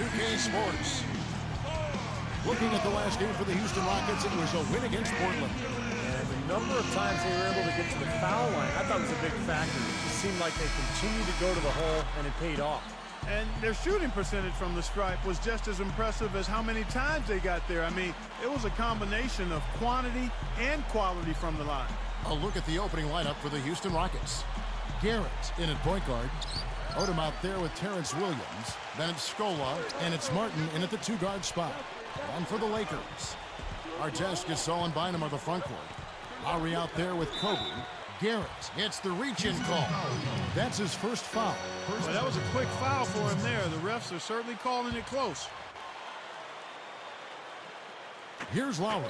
2K Sports. Looking at the last game for the Houston Rockets, it was a win against Portland. And the number of times they were able to get to the foul line, I thought was a big factor. It just seemed like they continued to go to the hole, and it paid off. And their shooting percentage from the stripe was just as impressive as how many times they got there. I mean, it was a combination of quantity and quality from the line. A look at the opening lineup for the Houston Rockets. Garrett in at point guard. Odom out there with Terrence Williams. Then it's Scola, and it's Martin in at the two-guard spot. And for the Lakers, Artest, Gasol, and Bynum are the front court. Lowry out there with Kobe. Garrett gets the reach-in call. That's his first foul. Well, that was a quick foul for him there. The refs are certainly calling it close. Here's Lowry.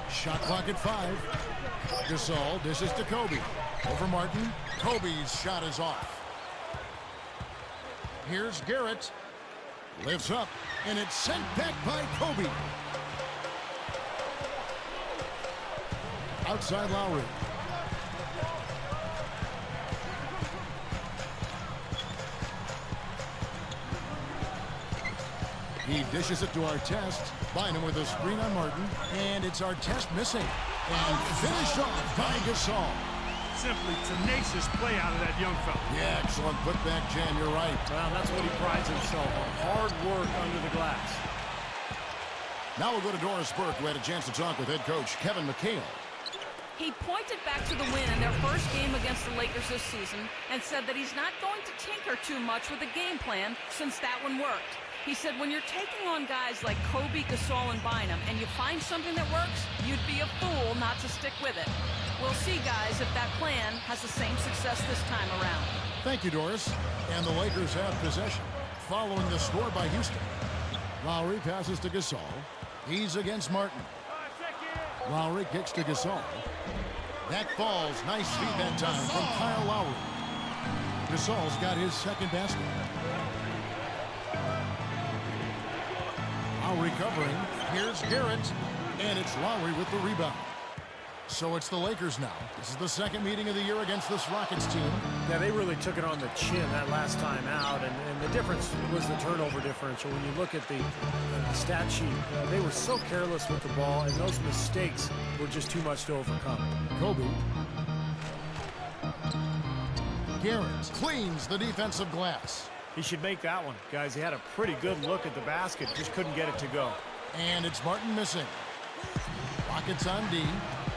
Shot clock at 5. Gasol dishes to Kobe. Over Martin. Kobe's shot is off. Here's Garrett. Lifts up, and it's sent back by Kobe. Outside Lowry. He dishes it to Artest. Bynum with a screen on Martin, and it's Artest missing. And finished off by Gasol. Simply tenacious play out of that young fella. Yeah, excellent putback, Jan. You're right. Well, that's what he prides himself on. Hard work under the glass. Now we'll go to Doris Burke, who had a chance to talk with head coach Kevin McHale. He pointed back to the win in their first game against the Lakers this season and said that he's not going to tinker too much with the game plan since that one worked. He said when you're taking on guys like Kobe, Gasol, and Bynum and you find something that works, you'd be a fool not to stick with it. We'll see, guys, if that plan has the same success this time around. Thank you, Doris. And the Lakers have possession, following the score by Houston. Lowry passes to Gasol. He's against Martin. Lowry kicks to Gasol. That falls. Nice feed that time from Kyle Lowry. Gasol's got his second basket. Lowry covering. Here's Garrett. And it's Lowry with the rebound. So it's the Lakers now. This is the second meeting of the year against this Rockets team. Yeah, they really took it on the chin that last time out, and the difference was the turnover differential. When you look at the stat sheet, they were so careless with the ball, and those mistakes were just too much to overcome. Kobe. Garrett cleans the defensive glass. He should make that one, guys. He had a pretty good look at the basket, just couldn't get it to go. And it's Martin missing. Rockets on D.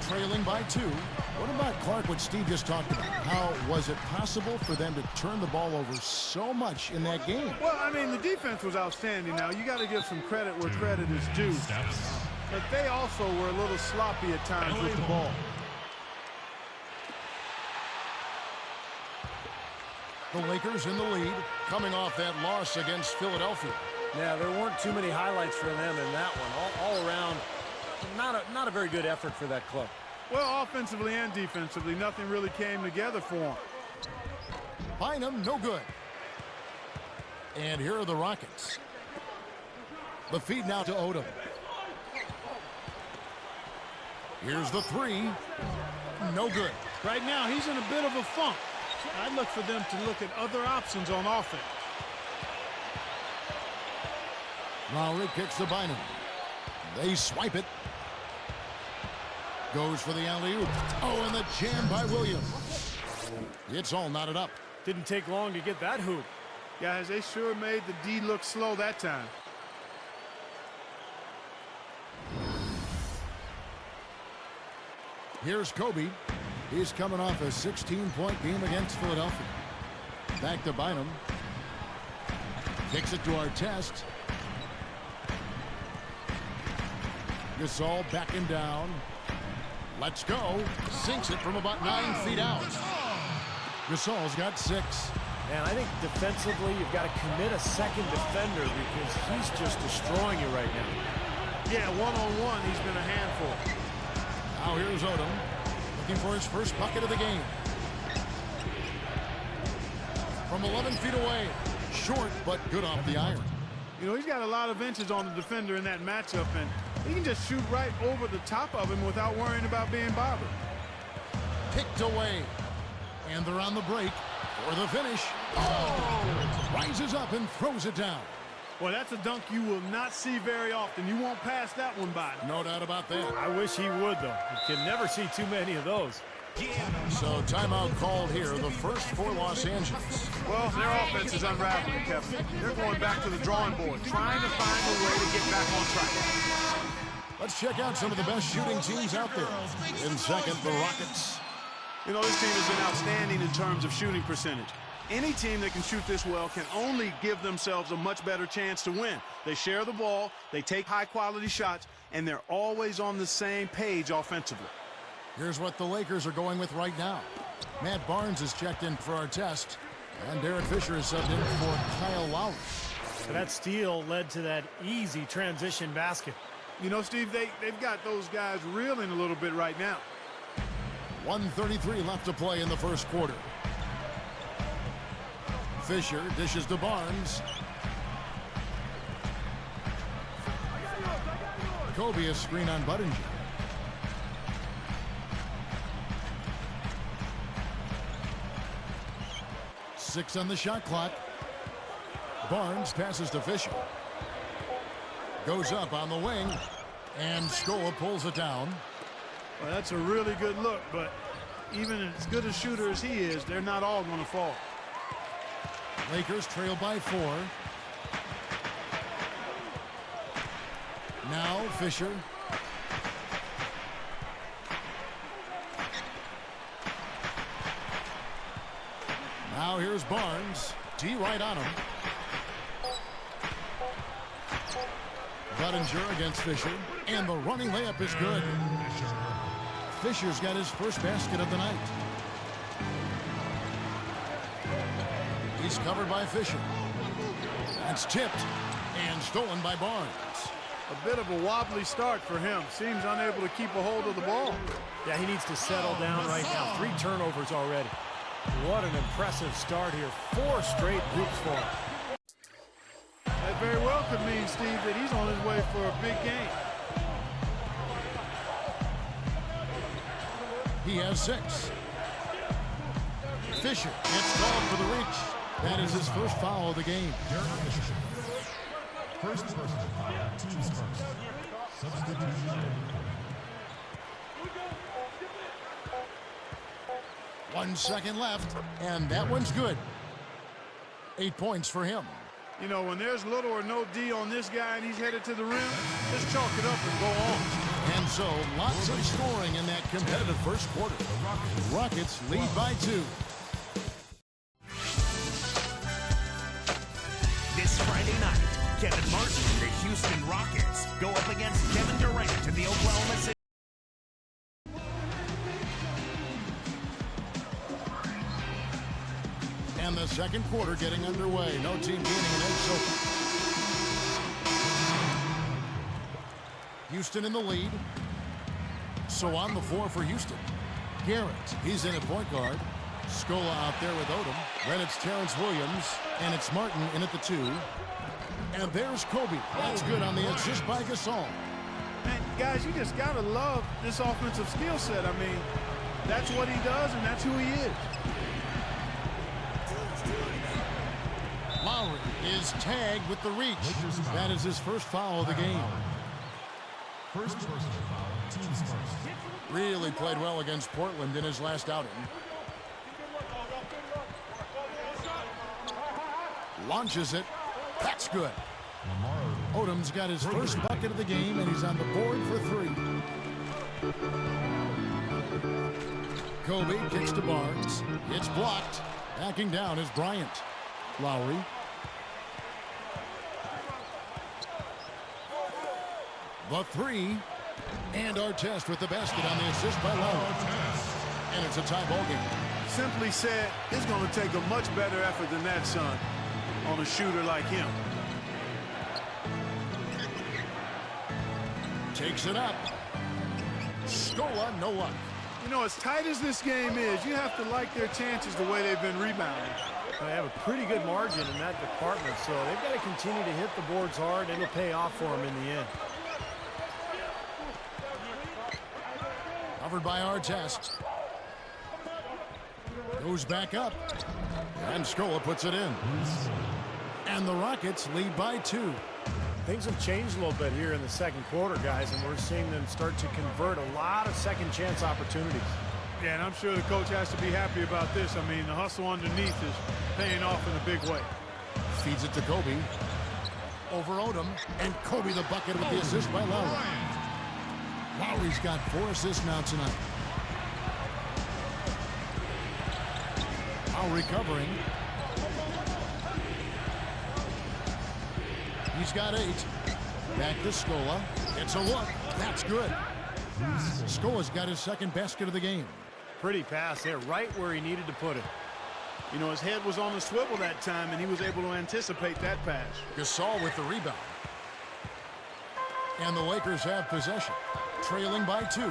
Trailing by 2. What about Clark, what Steve just talked about? How was it possible for them to turn the ball over so much in that game? Well, I mean, the defense was outstanding. Now, you got to give some credit where credit is due. But they also were a little sloppy at times with the ball. The Lakers in the lead, coming off that loss against Philadelphia. Yeah, there weren't too many highlights for them in that one. All around, not a very good effort for that club. Well, offensively and defensively, nothing really came together for them. Bynum, no good. And here are the Rockets. The feed now to Odom. Here's the 3. No good. Right now, he's in a bit of a funk. I'd look for them to look at other options on offense. Lowry kicks to Bynum. They swipe it. Goes for the alley-oop. Oh, and the jam by Williams. It's all knotted up. Didn't take long to get that hoop. Guys, they sure made the D look slow that time. Here's Kobe. He's coming off a 16-point game against Philadelphia. Back to Bynum. Kicks it to Artest. Gasol backing down. Let's go. Sinks it from about 9 feet out. Gasol's got 6. And I think defensively, you've got to commit a second defender because he's just destroying you right now. Yeah, one-on-one, he's been a handful. Now here's Odom, looking for his first bucket of the game. From 11 feet away. Short, but good off the iron. You know, he's got a lot of inches on the defender in that matchup, and he can just shoot right over the top of him without worrying about being bothered. Picked away. And they're on the break for the finish. Oh! Rises up and throws it down. Well, that's a dunk you will not see very often. You won't pass that one by. No doubt about that. I wish he would, though. You can never see too many of those. So timeout called here, the first for Los Angeles. Well, their offense is unraveling, Kevin. They're going back to the drawing board, trying to find a way to get back on track. Let's check out some of the best shooting teams out there. In second, the Rockets. You know, this team has been outstanding in terms of shooting percentage. Any team that can shoot this well can only give themselves a much better chance to win. They share the ball, they take high-quality shots, and they're always on the same page offensively. Here's what the Lakers are going with right now. Matt Barnes is checked in for our test, and Derek Fisher is subbed in for Kyle Lowry. That steal led to that easy transition basket. You know, Steve, they've got those guys reeling a little bit right now. 1:33 left to play in the first quarter. Fisher dishes to Barnes. Kobe a screen on Budinger. Six on the shot clock. Barnes passes to Fisher. Goes up on the wing, and Scola pulls it down. Well, that's a really good look, but even as good a shooter as he is, they're not all going to fall. Lakers trail by 4. Now Fisher. Now here's Barnes. D right on him. Budinger against Fisher. And the running layup is good. Fisher's got his first basket of the night. He's covered by Fisher. That's tipped and stolen by Barnes. A bit of a wobbly start for him. Seems unable to keep a hold of the ball. Yeah, he needs to settle down right now. 3 turnovers already. What an impressive start here. 4 straight hoops for him. That very well could mean, Steve, that he's on his way for a big game. He has 6. Fisher gets called for the reach. That is his first foul of the game. First person foul, team's first. Substitution. 1 second left, and that one's good. 8 points for him. You know, when there's little or no D on this guy and he's headed to the rim, just chalk it up and go on. And so, lots of scoring in that competitive first quarter. The Rockets lead by 2. This Friday night, Kevin Martin and the Houston Rockets go up against Kevin Durant and the Oklahoma City. And the second quarter getting underway. No team gaining an edge so far. Houston in the lead. So on the floor for Houston. Garrett, he's in at point guard. Scola out there with Odom. Then it's Terrence Williams, and it's Martin in at the 2. And there's Kobe. That's good on the assist by Gasol. Man, guys, you just got to love this offensive skill set. I mean, that's what he does, and that's who he is. Lowry is tagged with the reach. That is his first foul of the game. First person foul, team's first. Really played well against Portland in his last outing. Launches it. That's good. Odom's got his first bucket of the game, and he's on the board for 3. Kobe kicks to Barnes. It's blocked. Backing down is Bryant. Lowry. The 3. And Artest with the basket on the assist by Lowry. And it's a tie ball game. Simply said, it's going to take a much better effort than that, son, on a shooter like him. Takes it up. Scola, no luck. You know, as tight as this game is, you have to like their chances the way they've been rebounding. They have a pretty good margin in that department, so they've got to continue to hit the boards hard. It'll pay off for them in the end. Covered by Artest. Goes back up. And Scola puts it in. And the Rockets lead by 2. Things have changed a little bit here in the second quarter, guys, and we're seeing them start to convert a lot of second chance opportunities. Yeah, and I'm sure the coach has to be happy about this. I mean, the hustle underneath is paying off in a big way. Feeds it to Kobe. Over Odom. And Kobe the bucket with the assist by Lowry. Lowry's got 4 assists now tonight. Lowry covering. He's got 8. Back to Scola. It's a look. That's good. Scola's got his second basket of the game. Pretty pass there, right where he needed to put it. You know, his head was on the swivel that time, and he was able to anticipate that pass. Gasol with the rebound. And the Lakers have possession, trailing by 2.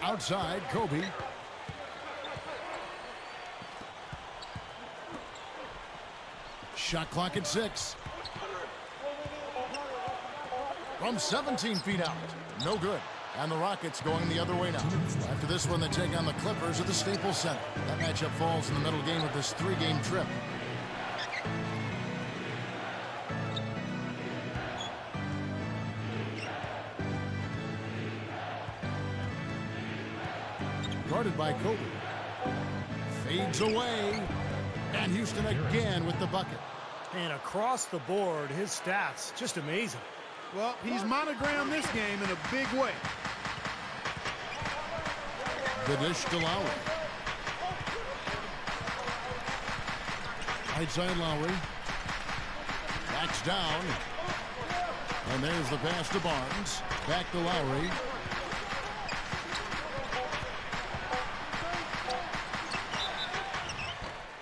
Outside, Kobe. Shot clock at 6. From 17 feet out. No good. And the Rockets going the other way now. After this one, they take on the Clippers at the Staples Center. That matchup falls in the middle game of this 3-game trip. Guarded by Kobe. Fades away. And Houston again with the bucket. And across the board, his stats, just amazing. Well, he's monogrammed this game in a big way. The dish to Lowry. Right side Lowry. Backs down. And there's the pass to Barnes. Back to Lowry.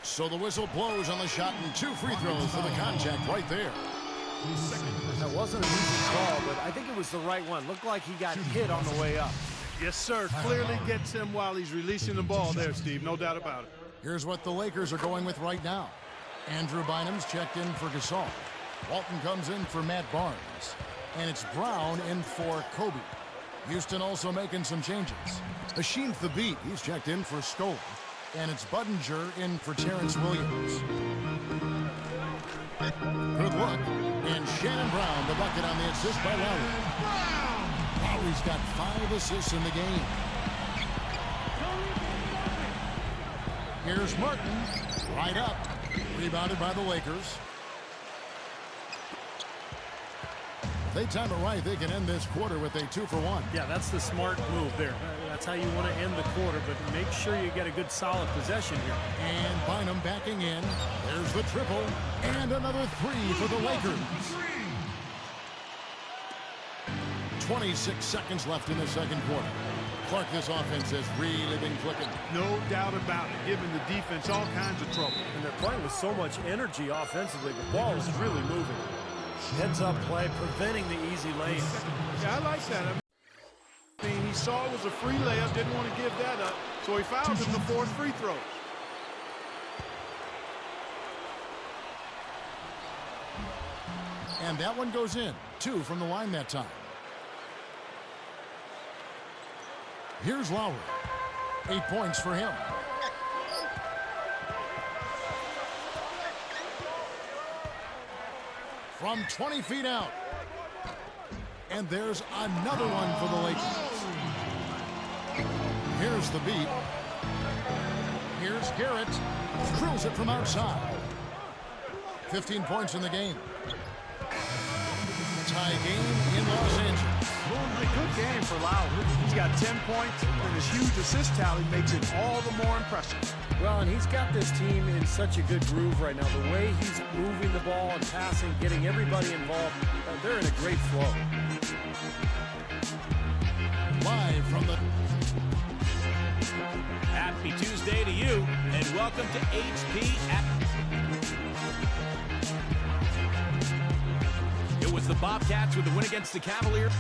So the whistle blows on the shot and 2 free throws for the contact right there. That wasn't an easy call, but I think it was the right one. Looked like he got hit on the way up. Yes, sir. Clearly gets him while he's releasing the ball there, Steve. No doubt about it. Here's what the Lakers are going with right now. Andrew Bynum's checked in for Gasol. Walton comes in for Matt Barnes. And it's Brown in for Kobe. Houston also making some changes. Ashim Thabit, he's checked in for Scola. And it's Budinger in for Terrence Williams. Good look. And Shannon Brown, the bucket on the assist by Lowry. Lowry's got 5 assists in the game. Here's Martin. Right up. Rebounded by the Lakers. If they time it right, they can end this quarter with a 2-for-1. Yeah, that's the smart move there. That's how you want to end the quarter, but make sure you get a good solid possession here. And Bynum backing in. There's the triple. And another 3 for the Lakers. 26 seconds left in the second quarter. Clark, this offense has really been clicking. No doubt about it, giving the defense all kinds of trouble. And they're playing with so much energy offensively. The ball is really moving. Heads-up play, preventing the easy lane. Yeah, I like that. I mean, he saw it was a free layup, didn't want to give that up, so he fouled him the 4th free throws. And that one goes in. 2 from the line that time. Here's Lowry. 8 points for him. From 20 feet out. And there's another one for the Lakers. Here's the beat. Here's Garrett. Drills it from outside. 15 points in the game. Tie game in Los Angeles. A good game for Lowry. He's got 10 points, and his huge assist tally makes it all the more impressive. Well, and he's got this team in such a good groove right now. The way he's moving the ball and passing, getting everybody involved, they're in a great flow. Live from the... Happy Tuesday to you, and welcome to HP. It was the Bobcats with the win against the Cavaliers.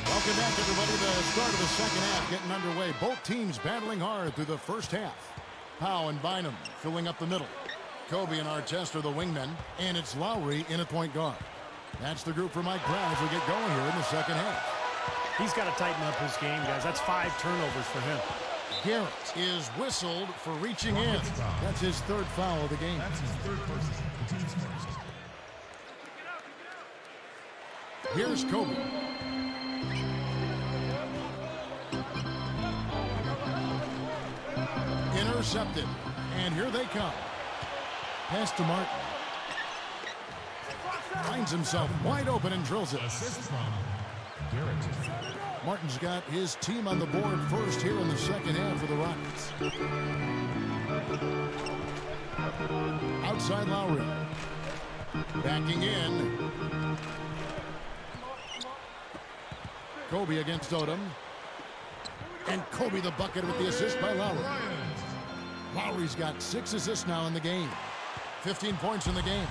Welcome back, everybody. The start of the second half getting underway. Both teams battling hard through the first half. Powell and Bynum filling up the middle. Kobe and Artest are the wingmen, and it's Lowry in at point guard. That's the group for Mike Brown as we get going here in the second half. He's got to tighten up his game, guys. That's 5 turnovers for him. Garrett is whistled for reaching in. That's his 3rd foul of the game. That's his 3rd personal. The team's first. Here's Kobe. Intercepted. And here they come. Pass to Martin. Finds himself wide open and drills it. Assist from Garrett. Martin's got his team on the board first here in the second half for the Rockets. Outside Lowry. Backing in. Kobe against Odom. And Kobe the bucket with the assist by Lowry. Lowry's got 6 assists now in the game. 15 points in the game.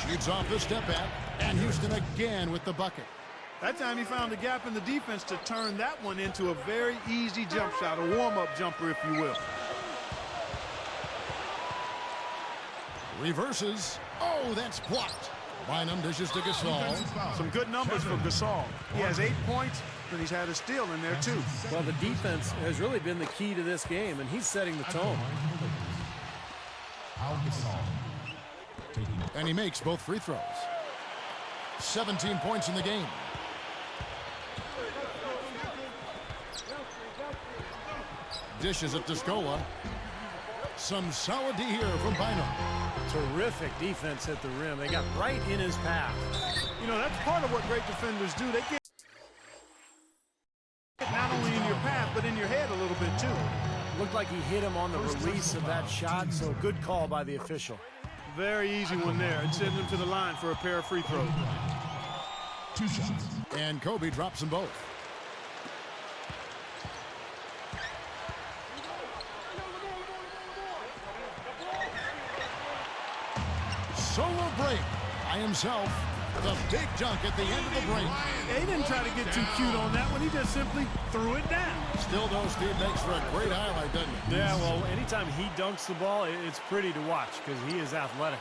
Shoots off the step back, and Houston again with the bucket. That time he found a gap in the defense to turn that one into a very easy jump shot, a warm-up jumper, if you will. Reverses. Oh, that's blocked. Bynum dishes to Gasol. Some good numbers for Gasol. He has 8 points, and he's had a steal in there, too. Well, the defense has really been the key to this game, and he's setting the tone. And he makes both free throws. 17 points in the game. Dishes it to Scola. Some solid D here from Bynum. Terrific defense at the rim. They got right in his path. You know, that's part of what great defenders do. They get not only in your path, but in your head a little bit, too. Looked like he hit him on the release of that shot, so good call by the official. Very easy one there. It sends him to the line for a pair of free throws. 2 shots. And Kobe drops them both. Solo break by himself. The big dunk at the end of the break. He didn't try to get too cute on that one. He just simply threw it down. Still, though, Steve makes for a great highlight, doesn't he? Yeah, well, anytime he dunks the ball, it's pretty to watch because he is athletic.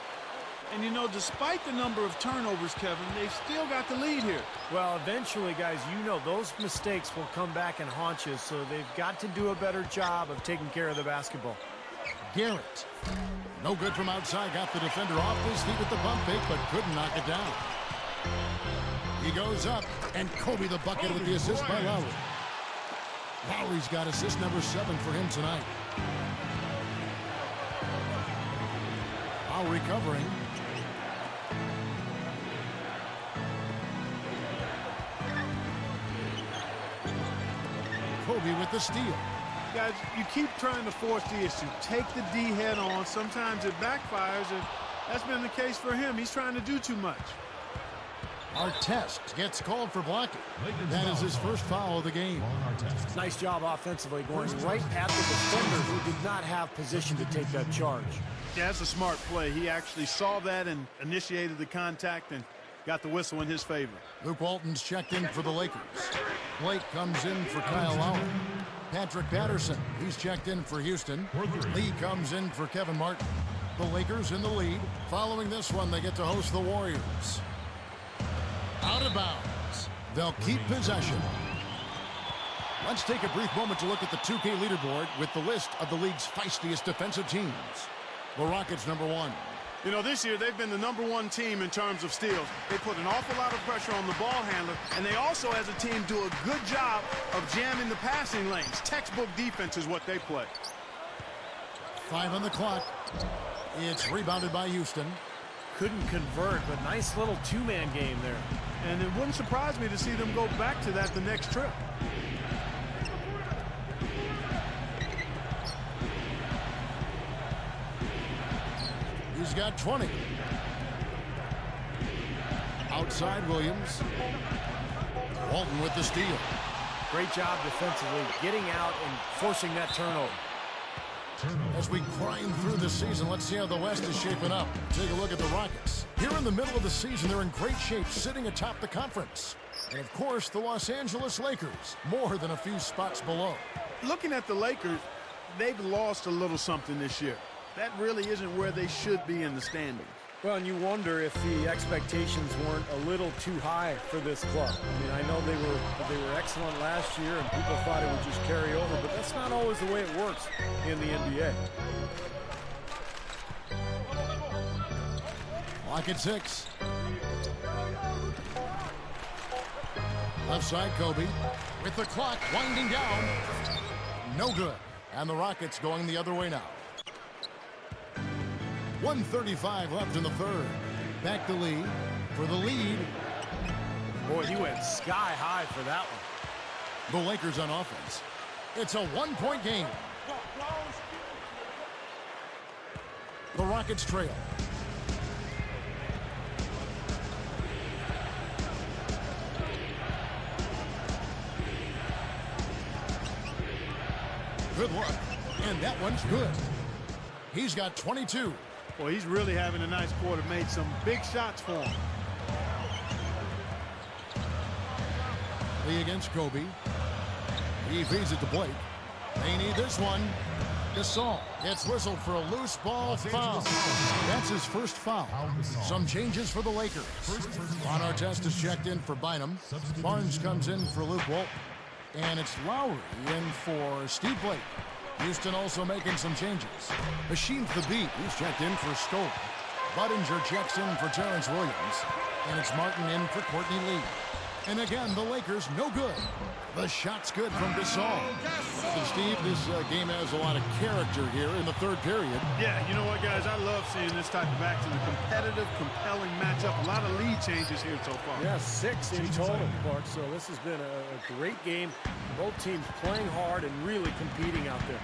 And, you know, despite the number of turnovers, Kevin, they've still got the lead here. Well, eventually, guys, you know those mistakes will come back and haunt you, so they've got to do a better job of taking care of the basketball. Garrett. No good from outside. Got the defender off his feet with the pump fake, but couldn't knock it down. He goes up, and Kobe the bucket with the assist by Lowry. Lowry's got assist number 7 for him tonight. Lowry covering. Kobe with the steal. Guys, you keep trying to force the issue. Take the D head on. Sometimes it backfires, and that's been the case for him. He's trying to do too much. Artest gets called for blocking. That is his first foul of the game. Nice job offensively, going right at the defenders who did not have position to take that charge. Yeah, that's a smart play. He actually saw that and initiated the contact and got the whistle in his favor. Luke Walton's checked in for the Lakers. Blake comes in for Kyle Lowry. Patrick Patterson, he's checked in for Houston. Lee comes in for Kevin Martin. The Lakers in the lead. Following this one, they get to host the Warriors. Out of bounds. They'll keep possession. Let's take a brief moment to look at the 2K leaderboard with the list of the league's feistiest defensive teams. The Rockets #1. You know, this year they've been the #1 team in terms of steals. They put an awful lot of pressure on the ball handler, and they also, as a team, do a good job of jamming the passing lanes. Textbook defense is what they play. 5 on the clock. It's rebounded by Houston. Couldn't convert, but nice little two-man game there. And it wouldn't surprise me to see them go back to that the next trip. He's got 20. Outside Williams. Walton with the steal. Great job defensively, getting out and forcing that turnover. As we grind through the season, let's see how the West is shaping up. Take a look at the Rockets. Here in the middle of the season, they're in great shape, sitting atop the conference. And, of course, the Los Angeles Lakers, more than a few spots below. Looking at the Lakers, they've lost a little something this year. That really isn't where they should be in the standings. Well, and you wonder if the expectations weren't a little too high for this club. I mean, I know they were excellent last year, and people thought it would just carry over, but that's not always the way it works in the NBA. Clock at 6. Left side, Kobe. With the clock winding down. No good. And the Rockets going the other way now. 1:35 left in the third. Back to Lee for the lead. Boy, he went sky high for that one. The Lakers on offense. It's a one-point game. The Rockets trail. Good luck. And that one's good. He's got 22. Well, he's really having a nice quarter. Made some big shots for him. Lee against Kobe. He feeds it to Blake. They need this one. Gasol gets whistled for a loose ball foul. That's his first foul. Some changes for the Lakers. Ron Artest is checked in for Bynum. Barnes comes in for Luke Walton. And it's Lowry in for Steve Blake. Houston also making some changes. Hashim Thabit, he's checked in for Stoll. Budinger checks in for Terrence Williams. And it's Martin in for Courtney Lee. And again, the Lakers no good. The shot's good from Gasol. And Steve, this game has a lot of character here in the third period. Yeah, you know what, guys? I love seeing this type of action. A competitive, compelling matchup. A lot of lead changes here so far. Yeah, 6 in total, Clark. So this has been a great game. Both teams playing hard and really competing out there.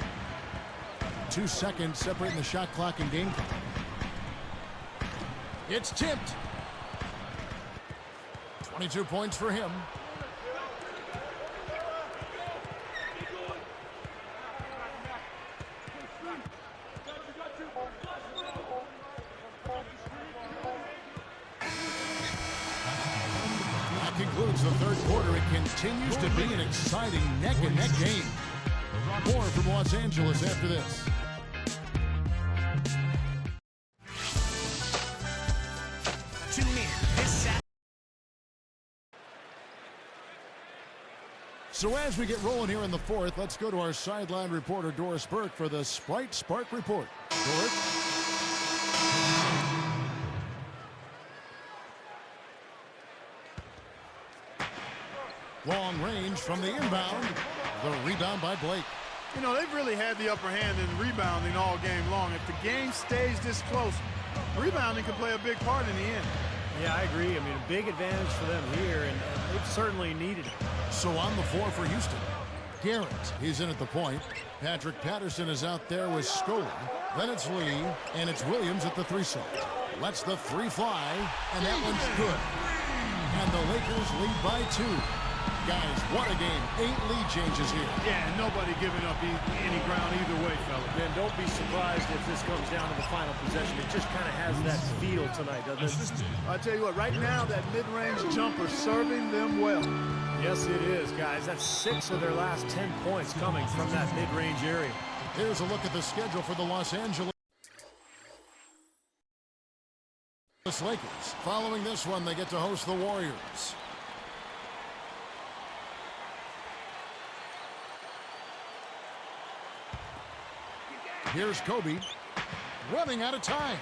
2 seconds separating the shot clock and game clock. It's tipped. 22 points for him. That concludes the third quarter. It continues to be an exciting neck-and-neck game. More from Los Angeles after this. Tune in this Saturday. So as we get rolling here in the fourth, let's go to our sideline reporter, Doris Burke, for the Sprite Spark Report. Doris? Long range from the inbound. The rebound by Blake. You know, they've really had the upper hand in rebounding all game long. If the game stays this close, rebounding can play a big part in the end. Yeah, I agree. I mean, a big advantage for them here, and they've certainly needed it. So on the floor for Houston. Garrett, he's in at the point. Patrick Patterson is out there with Scola. Then it's Lee, and it's Williams at the 3 slot. Lets the 3 fly, and that one's good. And the Lakers lead by 2. Guys, what a game. 8 lead changes here. Yeah, and nobody giving up any ground either way, fellas. Then don't be surprised if this comes down to the final possession. It just kind of has that feel tonight, doesn't it? I tell you what, right now, that mid-range jumper serving them well. Yes, it is, guys. That's 6 of their last 10 points coming from that mid-range area. Here's a look at the schedule for the Los Angeles Lakers. Following this one, they get to host the Warriors. Here's Kobe, running out of time.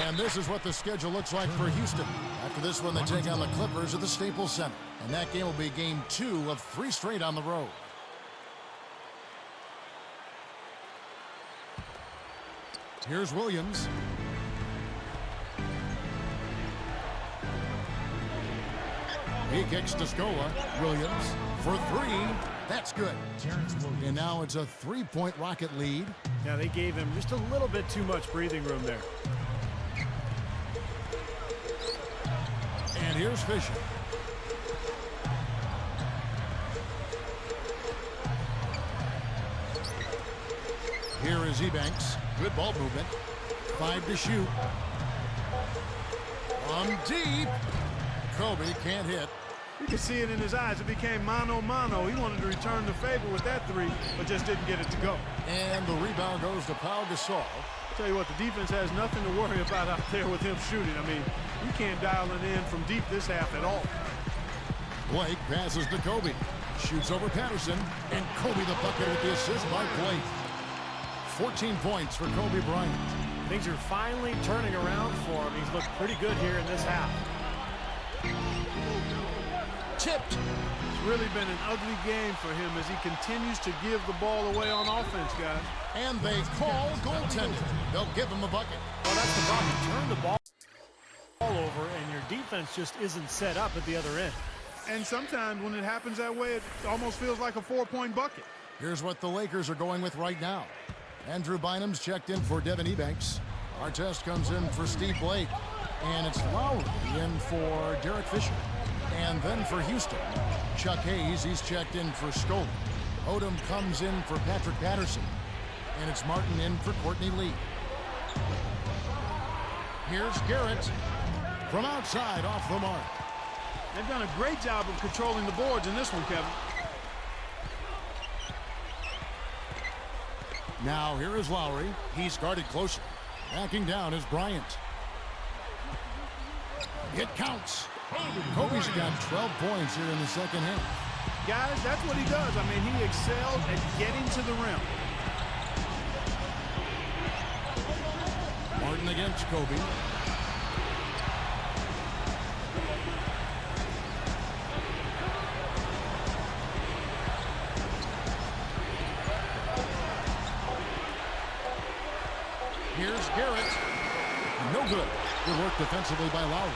And this is what the schedule looks like for Houston. After this one, they take on the Clippers at the Staples Center. And that game will be game 2 of 3 straight on the road. Here's Williams. He kicks to Scola. Williams for 3. That's good. And now it's a 3-point Rocket lead. Yeah, they gave him just a little bit too much breathing room there. And here's Fisher. Here is Ebanks. Good ball movement. 5 to shoot. From deep. Kobe can't hit. You can see it in his eyes. It became mano-mano. He wanted to return the favor with that three, but just didn't get it to go. And the rebound goes to Pau Gasol. Tell you what, the defense has nothing to worry about out there with him shooting. I mean, you can't dial it in from deep this half at all. Blake passes to Kobe. Shoots over Patterson. And Kobe the bucket with the assist by Blake. 14 points for Kobe Bryant. Things are finally turning around for him. He's looked pretty good here in this half. Tipped. It's really been an ugly game for him as he continues to give the ball away on offense, guys. And they call goaltending. They'll give him a bucket. Well, that's the problem. You turn the ball over, and your defense just isn't set up at the other end. And sometimes when it happens that way, it almost feels like a 4-point bucket. Here's what the Lakers are going with right now. Andrew Bynum's checked in for Devin Ebanks. Artest comes in for Steve Blake. And it's Lowry in for Derek Fisher. And then for Houston, Chuck Hayes, he's checked in for Scola. Odom comes in for Patrick Patterson. And it's Martin in for Courtney Lee. Here's Garrett from outside off the mark. They've done a great job of controlling the boards in this one, Kevin. Now here is Lowry. He's guarded closer. Backing down is Bryant. It counts. Kobe's got 12 points here in the second half. Guys, that's what he does. I mean, he excels at getting to the rim. Martin against Kobe. Here's Garrett. No good. Good work defensively by Lowry.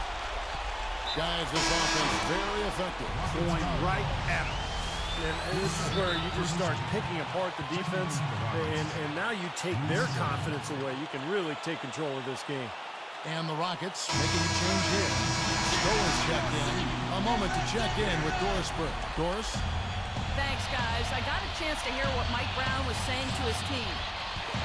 Guys, this offense very effective. Going right at him. And this is where you just start picking apart the defense, and now you take their confidence away. You can really take control of this game. And the Rockets making a change here. Scola's checked in. A moment to check in with Doris Burke. Doris? Thanks, guys. I got a chance to hear what Mike Brown was saying to his team.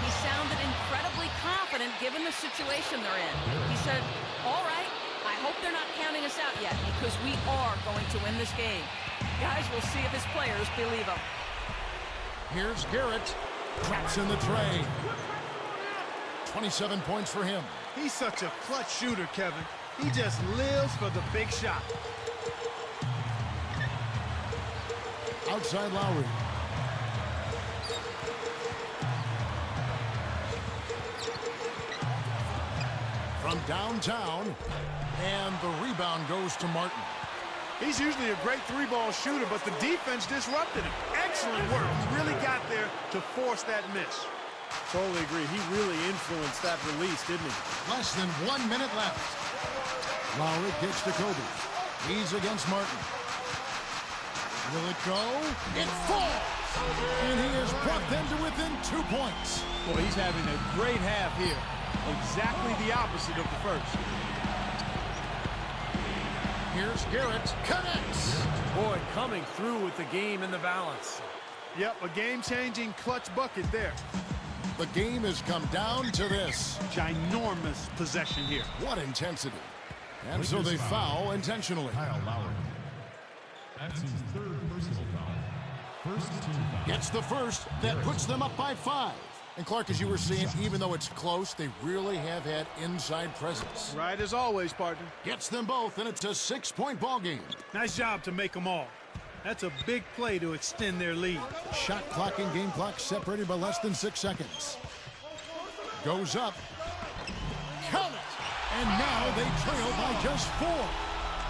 He sounded incredibly confident given the situation they're in. He said, all right, I hope they're not counting us out yet because we are going to win this game. Guys, we'll see if his players believe him. Here's Garrett. Traps in the tray. 27 points for him. He's such a clutch shooter, Kevin. He just lives for the big shot. Outside Lowry. From downtown. And the rebound goes to Martin. He's usually a great three-ball shooter, but the defense disrupted him. Excellent work. He really got there to force that miss. Totally agree. He really influenced that release, didn't he? Less than 1 minute left. Lowry kicks to Kobe. He's against Martin. Will it go? It falls! And he has brought them to within 2 points. Boy, he's having a great half here. Exactly the opposite of the first. Here's Garrett. Connects. Boy, coming through with the game in the balance. Yep, a game-changing clutch bucket there. The game has come down to this. Ginormous possession here. What intensity. And so they foul intentionally. Kyle Lowry. That's his third personal foul. First team foul. Gets the first. That puts them up by 5. And Clark, as you were saying, even though it's close, they really have had inside presence. Right as always, partner. Gets them both, and it's a 6-point ball game. Nice job to make them all. That's a big play to extend their lead. Shot clock and game clock separated by less than 6 seconds. Goes up. Count it! And now they trail by just 4.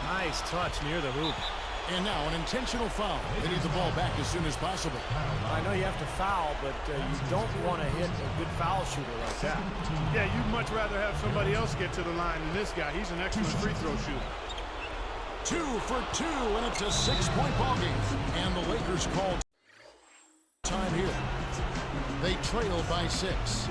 Nice touch near the hoop. And now an intentional foul. They need the ball back as soon as possible. I know you have to foul, but you don't want to hit a good foul shooter like that. Yeah, you'd much rather have somebody else get to the line than this guy. He's an excellent free throw shooter. 2 for 2, and it's a 6-point ball game. And the Lakers call time here. They trail by 6.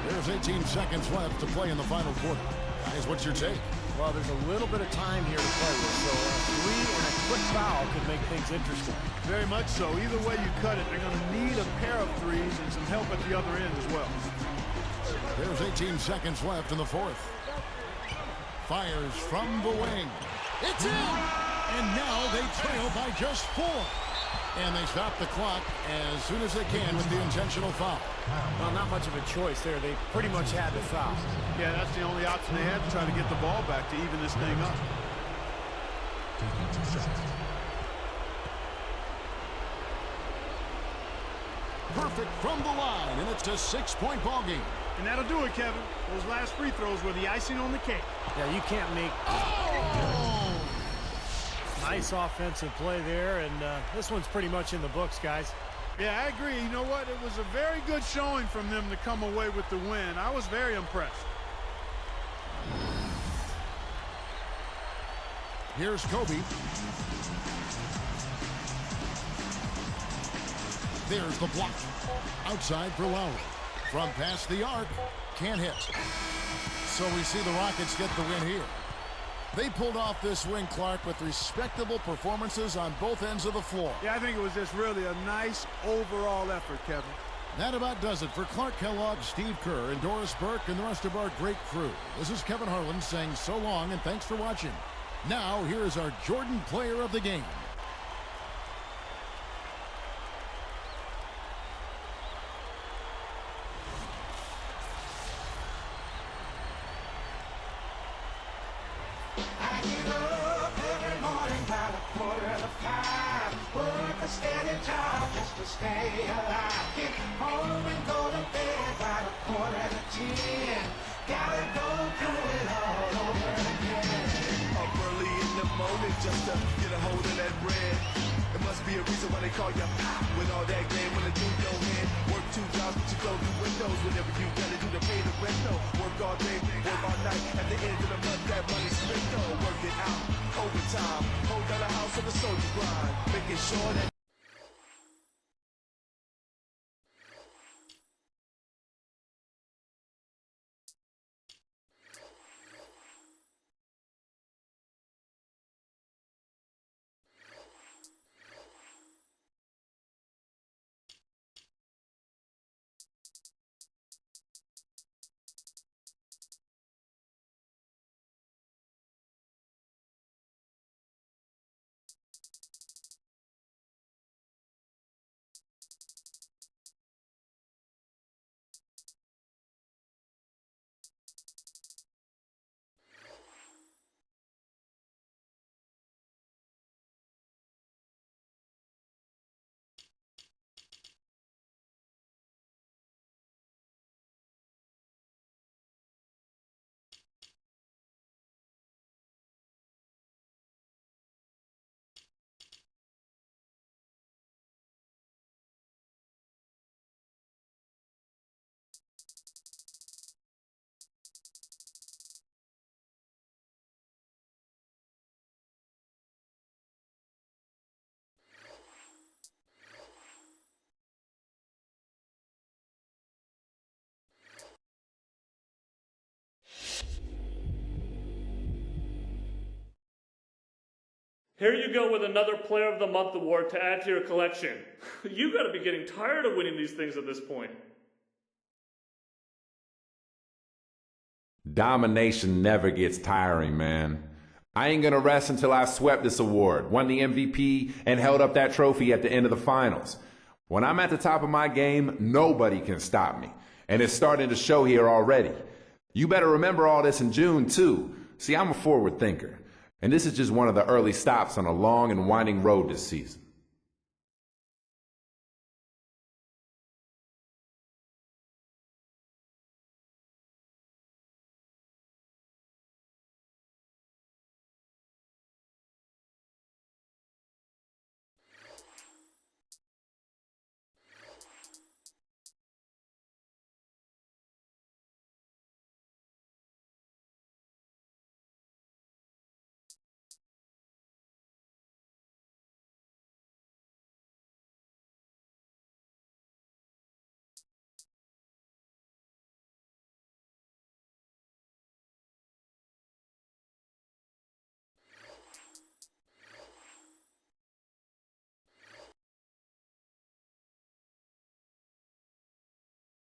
There's 18 seconds left to play in the final quarter. Guys, what's your take? Well, there's a little bit of time here to play with, so a 3 and a quick foul could make things interesting. Very much so. Either way you cut it, they're going to need a pair of threes and some help at the other end as well. There's 18 seconds left in the fourth. Fires from the wing. It's in! And now they trail by just 4. And they stop the clock as soon as they can with the intentional foul. Well, not much of a choice there. They pretty much had to foul. Yeah, that's the only option they had to try to get the ball back to even this thing up. Taking 2 shots. Perfect from the line, and it's a 6-point ball game. And that'll do it, Kevin. Those last free throws were the icing on the cake. Yeah, you can't make... Oh! Nice offensive play there, and this one's pretty much in the books, guys. Yeah, I agree. You know what? It was a very good showing from them to come away with the win. I was very impressed. Here's Kobe. There's the block. Outside for Lowry. From past the arc. Can't hit. So we see the Rockets get the win here. They pulled off this win, Clark, with respectable performances on both ends of the floor. Yeah, I think it was just really a nice overall effort, Kevin. That about does it for Clark Kellogg, Steve Kerr, and Doris Burke, and the rest of our great crew. This is Kevin Harlan saying so long and thanks for watching. Now, here is our Jordan Player of the Game. Stay alive, get home and go to bed by the 9:45. Gotta go through it all over again. Up early in the morning just to get a hold of that bread. There must be a reason why they call you with all that game when the do your head. Work 2 jobs but you close the windows. Whatever you gotta do to pay the rent though. Work all day, work all night. At the end of the month that money's spent though. Work it out, overtime. Hold down the house on the soldier grind. Making sure that Here you go with another Player of the Month award to add to your collection. You gotta be getting tired of winning these things at this point. Domination never gets tiring, man. I ain't gonna rest until I swept this award, won the MVP, and held up that trophy at the end of the finals. When I'm at the top of my game, nobody can stop me. And it's starting to show here already. You better remember all this in June, too. See, I'm a forward thinker. And this is just one of the early stops on a long and winding road this season.